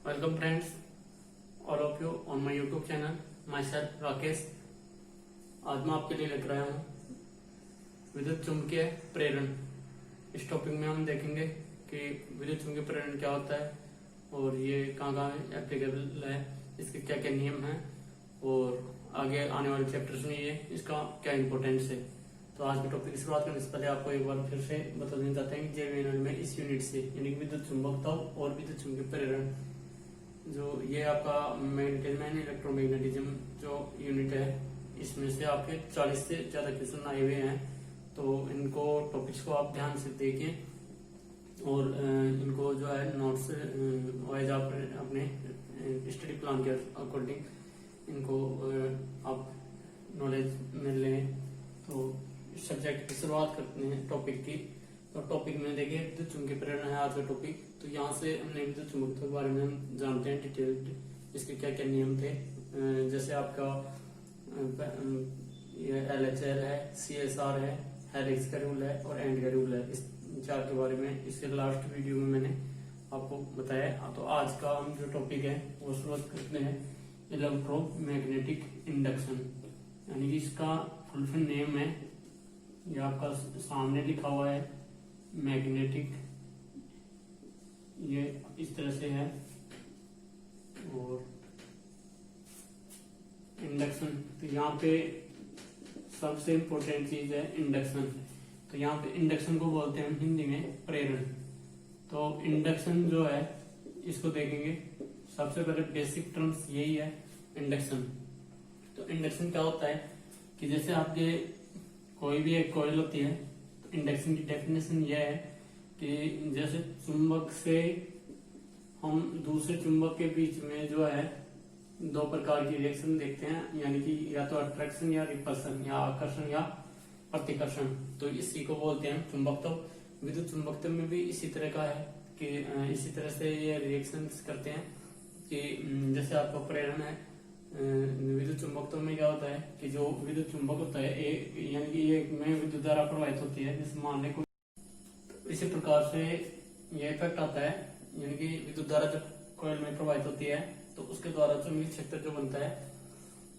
Welcome friends, all of you on my YouTube channel. Myself Rakesh. आज मैं आपके लिए लेकर आया हूँ विद्युत चुम्बकीय प्रेरण। इस टॉपिक में हम देखेंगे कि विद्युत चुम्बकीय प्रेरण क्या होता है और ये कहाँ एप्लीकेबल है, इसके क्या क्या नियम हैं और आगे आने वाले चैप्टर्स में ये इसका क्या इम्पोर्टेंस है। तो आज के टॉपिक की शुरुआत करने से पहले आपको एक बार फिर से बता देना चाहते हैं कि जेवीएनएल में इस यूनिट से यानी कि विद्युत चुम्बकत्व और विद्युत चुम्बकीय प्रेरण जो ये आपका मैग्नेटिज्म एंड इलेक्ट्रोमैग्नेटिज्म जो यूनिट है, इसमें से आपके 40 से ज्यादा क्वेश्चन आए हुए हैं। तो इनको टॉपिक्स को आप ध्यान से देखिए और इनको जो है नोट्स वाइज आप अपने स्टडी प्लान के अकॉर्डिंग इनको आप नॉलेज में लें। तो इस सब्जेक्ट की शुरुआत करते हैं टॉपिक की। तो टॉपिक में देखिए विद्युत चुम्बकीय प्रेरण है आज का टॉपिक। तो यहाँ से हमने विद्युत चुम्बकत्व के बारे में हम जानते हैं डिटेल्ड, इसके क्या क्या नियम थे। जैसे आपका ये LHL है, CSR है, हेलिक्स का रूल है और एंड का रूल है। इस चार के बारे में इसके लास्ट वीडियो में मैंने आपको बताया। तो आज का हम जो टॉपिक है वो शुरुआत करते हैं इलेक्ट्रोमैग्नेटिक इंडक्शन, यानी कि इसका फुल फॉर्म नेम है, ये आपका सामने लिखा हुआ है मैग्नेटिक, ये इस तरह से है, और इंडक्शन। तो यहाँ पे सबसे इम्पोर्टेंट चीज है इंडक्शन। तो यहाँ पे इंडक्शन को बोलते हैं हिंदी में प्रेरण। तो इंडक्शन जो है इसको देखेंगे, सबसे पहले बेसिक टर्म्स यही है इंडक्शन। तो इंडक्शन क्या होता है कि जैसे आपके कोई भी एक कॉइल होती है, तो इंडक्शन की डेफिनेशन यह है कि जैसे चुंबक से हम दूसरे चुंबक के बीच में जो है दो प्रकार की रिएक्शन देखते हैं, यानी कि या तो अट्रैक्शन या रिपल्सन, या आकर्षण या प्रतिकर्षण। तो इसी को बोलते हैं चुंबकत्व। विद्युत चुंबकत्व में भी इसी तरह का है कि इसी तरह से ये रिएक्शन करते हैं कि जैसे आपका प्रेरण है विद्युत चुंबकत्व में क्या होता है कि जो विद्युत चुंबक होता है यानी कि एक में विद्युत धारा प्रवाहित होती है, जैसे मान लें तो इसी प्रकार से ये इफेक्ट आता है, यानी कि विद्युत धारा जब कॉइल में प्रवाहित होती है तो उसके द्वारा चुंबकीय क्षेत्र जो बनता है,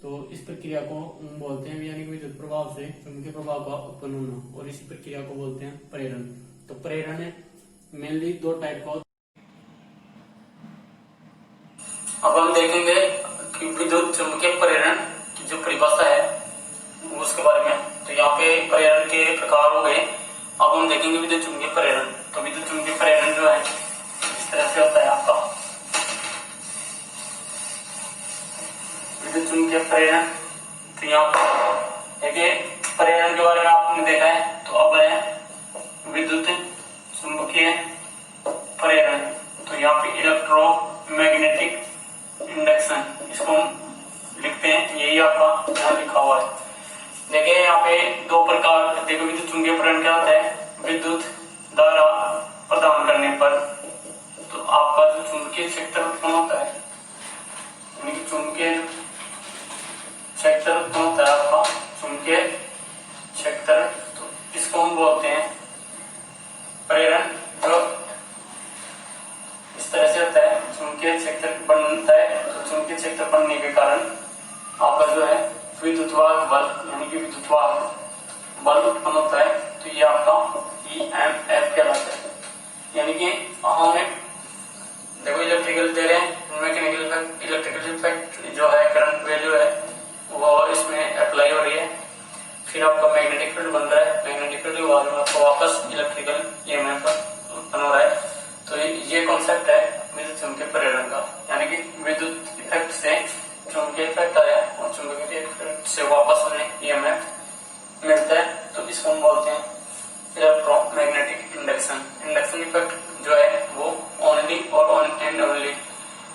तो इस प्रक्रिया को बोलते हैं, यानी कि विद्युत प्रभाव से चुंबकीय प्रभाव का उत्पन्न होना, और इसी प्रक्रिया को बोलते हैं प्रेरण। तो प्रेरण मेनली दो टाइप का। अब हम देखेंगे कि विद्युत चुम्बकीय प्रेरण की जो परिभाषा है उसके बारे में। तो यहाँ पे प्रेरण के प्रकार हो गए। अब हम देखेंगे विद्युत चुम्बकीय प्रेरण। तो विद्युत चुम्बकीय प्रेरण जो है इस तरह से होता है आपका विद्युत चुम्बकीय प्रेरण। तो यहाँ पर देखिए प्रेरण के बारे में आपने देखा है। तो अब है विद्युत चुम्बकीय प्रेरण। तो यहाँ पे इलेक्ट्रोमैग्नेटिक इंडक्शन इसको हम लिखते हैं, यही आपका यहाँ लिखा हुआ है। देखिए यहाँ पे दो प्रकार, देखो विद्युत चुम्बकीय प्रेरण क्या होता है, विद्युत धारा प्रदान करने पर तो आपका जो चुंबकीय क्षेत्र उत्पन्न होता है, यानी कि चुंबकीय क्षेत्र उत्पन्न होता है आपका चुंबकीय क्षेत्र, तो इसको हम बोलते हैं प्रेरण। जो इस तरह से होता है, चुंबकीय क्षेत्र बनता है। तो चुंबकीय क्षेत्र बनने के कारण आपका जो है विद्युतवाहक बल, यानी कि विद्युतवाहक बल उत्पन्न होता है। तो ये आपका EMF कहलाता है। यानी कि हमें देखो इलेक्ट्रिकल दे रहे हैं, मैकेनिकल इफेक्ट, इलेक्ट्रिकल इफेक्ट जो है करंट वैल्यू है वो इसमें अप्लाई हो रही है, फिर आपका मैग्नेटिक फील्ड बन रहा है, मैग्नेटिक फील्ड के बाद में आपको वापस इलेक्ट्रिकल EMF उत्पन्न हो रहा है। तो ये कॉन्सेप्ट है विद्युत चुम्बकीय प्रेरण का, यानी कि विद्युत इफेक्ट से चुंबकीय इफेक्ट आया और चुंबकीय इफेक्ट से वापस हमें EMF मिलता है। तो इसको हम बोलते हैं इलेक्ट्रोमैग्नेटिक इंडक्शन। इंडक्शन इफेक्ट जो है वो ओनली और ओनली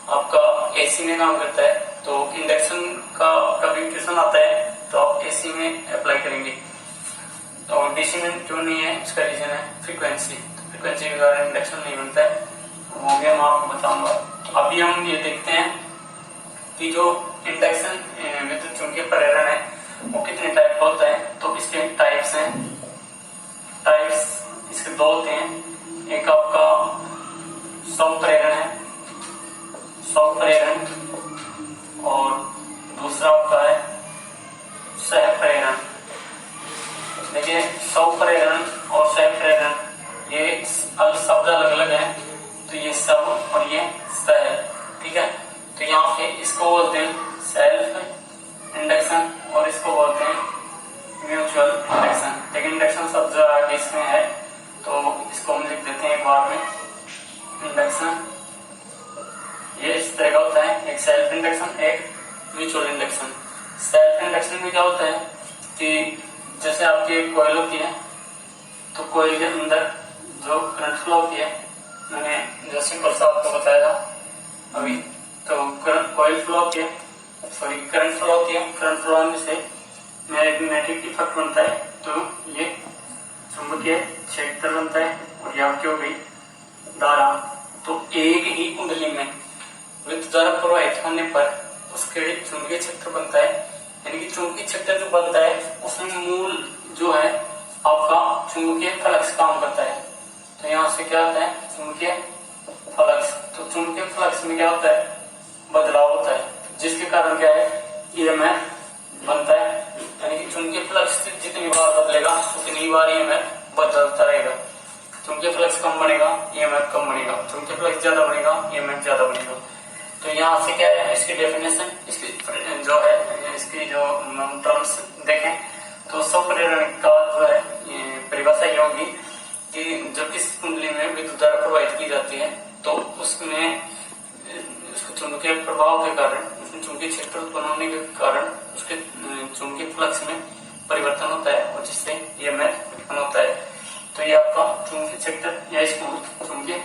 आपका AC में काम करता है। तो इंडक्शन का कभी क्वेश्चन आता है तो आप AC में अप्लाई करेंगे, और DC में जो नहीं है इसका रीजन है फ्रीक्वेंसी। फ्रीक्वेंसी के कारण इंडक्शन नहीं बनता है, वो भी हम आपको बताऊंगा। अभी हम ये देखते हैं कि जो इंडक्शन विद्युत चुम्बकीय प्रेरण है वो कितने टाइप का होता है। तो इसके टाइप्स हैं, टाइप्स इसके दो होते हैं। एक आपका स्वप्रेरण है, स्वप्रेरण और दूसरा आपका है सहप्रेरण। देखिए स्वप्रेरण और सहप्रेरण ये शब्द अलग अलग है, तो ये सब और ये सह है, ठीक है। तो यहाँ पे इसको बोलते हैं सेल्फ इंडक्शन और इसको बोलते हैं म्यूचुअल इंडक्शन। लेकिन इंडक्शन शब्द आगे इसमें है तो इसको हम लिख देते हैं एक बार में इंडक्शन। ये इस तरह का होता है, एक सेल्फ इंडक्शन एक म्यूचुअल इंडक्शन। सेल्फ इंडक्शन में क्या होता है कि जैसे आपकी एक कॉइल होती है, तो कॉइल के अंदर जो करंट फ्लो होती है, मैंने जो सिंपल सा आपको बताया था अभी, तो करंट कॉइल फ्लो होती है, सॉरी करंट फ्लो होती है। करंट फ्लो होने से मैग्नेटिक इफेक्ट बनता है, तो ये चुंबकीय क्षेत्र बनता है और ये आपकी हो गई धारा। तो एक ही कुंडली में विद्युत धारा प्रवाहित होने पर उसके चुंबकीय क्षेत्र बनता है, यानी कि चुंबकीय क्षेत्र जो बनता है उसमें मूल जो है आपका चुंबकीय फ्लक्स काम करता है। तो यहाँ से क्या होता है चुंबकीय फ्लक्स। तो चुंबकीय फ्लक्स में क्या होता है बदलाव होता है, जिसके कारण क्या है ईएमएफ बनता है, यानी कि चुंबकीय फ्लक्स जितनी बार बदलेगा उतनी बार ईएमएफ बदलता रहेगा। चुंबकीय फ्लक्स कम बनेगा ईएमएफ कम बनेगा, चुंबकीय फ्लक्स ज्यादा बनेगा ईएमएफ ज्यादा बनेगा। तो यहाँ से क्या है इसकी डेफिनेशन, इसकी जो है इसकी जो टर्म्स देखें तो स्वप्रेरण का जो है परिभाषा ये होगी कि जब किसी कुंडली में विद्युत धारा प्रवाहित की जाती है तो उसमें उसके चुंबकीय प्रभाव के कारण, उसमें चुंबकीय क्षेत्र उत्पन्न होने के कारण उसके चुंबकीय फ्लक्स में परिवर्तन होता है और जिससे ईएमएफ उत्पन्न होता है। तो ये आपका चुंबकीय क्षेत्र या इसको चुंबकीय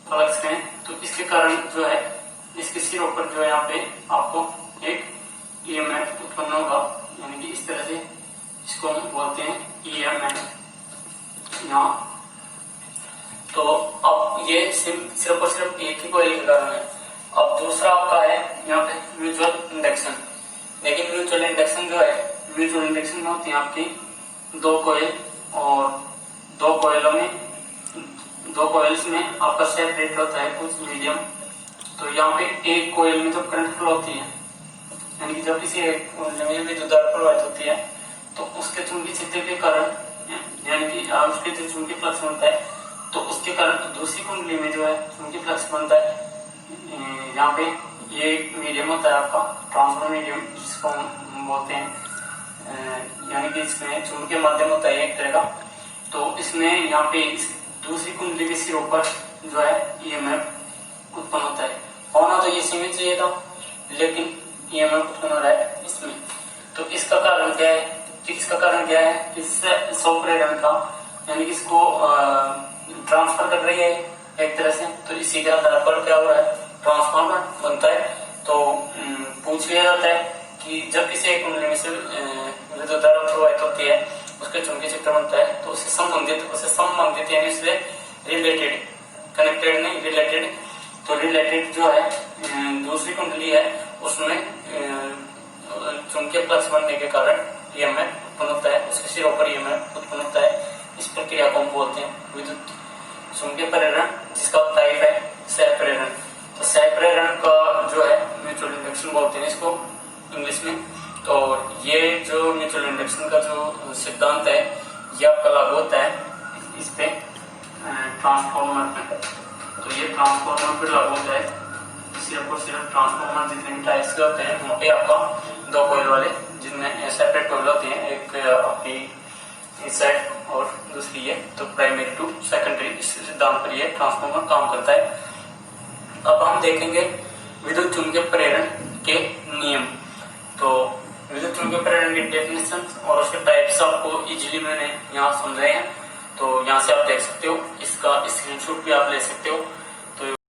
फ्लक्स है। तो इसके कारण जो है इसके सिरों पर जो है यहाँ पे आपको एक ईएमएफ उत्पन्न होगा, यानी कि इस तरह से इसको हम बोलते हैं ईएमएफ यहाँ। तो अब ये सिर्फ और सिर्फ एक ही कॉइल के कारण है। अब दूसरा आपका है यहाँ पे म्यूचुअल इंडक्शन। लेकिन म्यूचुअल इंडक्शन जो है, म्यूचुअल इंडक्शन में होती है आपकी दो कॉइल और दो कॉइल्स में आपका सेपरेट होता है कुछ मीडियम। तो यहाँ पे एक कॉइल में जब करंट फ्लो होती है, यानी कि जब किसी एक कुंडली में विद्युत धारा प्रवाहित होती है तो उसके चुंबकीय क्षेत्र के कारण, यानी कि उसके जो चुंबकीय फ्लक्स बनता है तो उसके कारण दूसरी कुंडली में जो है चुंबकीय फ्लक्स बनता है। यहाँ पे ये मीडियम होता है आपका ट्रांसफर मीडियम जिसको हम बोलते हैं, यानी कि इसमें चुंबकीय माध्यम होता है एक तरह का। तो इसमें यहाँ पे दूसरी कुंडली के सिरों पर जो है ईएमएफ उत्पन्न होता है। होना तो ये सीमित चाहिए था, लेकिन ईएमएफ उत्पन्न हो रहा है इसमें। तो इसका कारण क्या है, इसका कारण क्या है, इससे स्वप्रेरण का यानी कि इसको ट्रांसफर कर रही है एक तरह से। तो इसी के आधार पर क्या हो रहा है ट्रांसफार्मर बनता है। तो पूछ लिया जाता है कि जब किसी एक कुंडली में से विद्युत धारा प्रवाहित होती है उसके चुंबकीय क्षेत्र बनता है, तो उससे संबंधित यानी उससे रिलेटेड, कनेक्टेड नहीं रिलेटेड, तो रिलेटेड जो है दूसरी कुंडली है उसमें चुंबकीय फ्लक्स बनने के कारण ईएमएफ उत्पन्न होता है, उसके सिरों पर ईएमएफ उत्पन्न होता है। इस प्रक्रिया को हम बोलते हैं विद्युत चुंबकीय प्रेरण, जिसका टाइप है सहप्रेरण। तो सहप्रेरण का जो है म्यूचुअल इंडक्शन बोलते हैं इसको इंग्लिश में। तो ये जो म्यूचुअल इंडक्शन का जो सिद्धांत है ये आपका लागू होता है इस पे ट्रांसफार्मर पे। तो ये ट्रांसफार्मर पे लागू होता है, सिर्फ और सिर्फ ट्रांसफार्मर जितने भी टाइप्स के होते हैं मोटे आपका दो कॉइल वाले, जिनमें सेपरेट कॉइल होती है, एक आपकी इस साइड और दूसरी है। तो प्राइमरी टू सेकेंडरी इस सिद्धांत पर ये ट्रांसफार्मर काम करता है। अब हम देखेंगे विद्युत चुंबकीय प्रेरण के नियम। तो विद्युत चुंबकीय प्रेरण की डेफिनेशन और उसके टाइप्स आपको इजीली मैंने यहाँ समझाए हैं, तो यहाँ से आप देख सकते हो, इसका स्क्रीनशॉट भी आप ले सकते हो।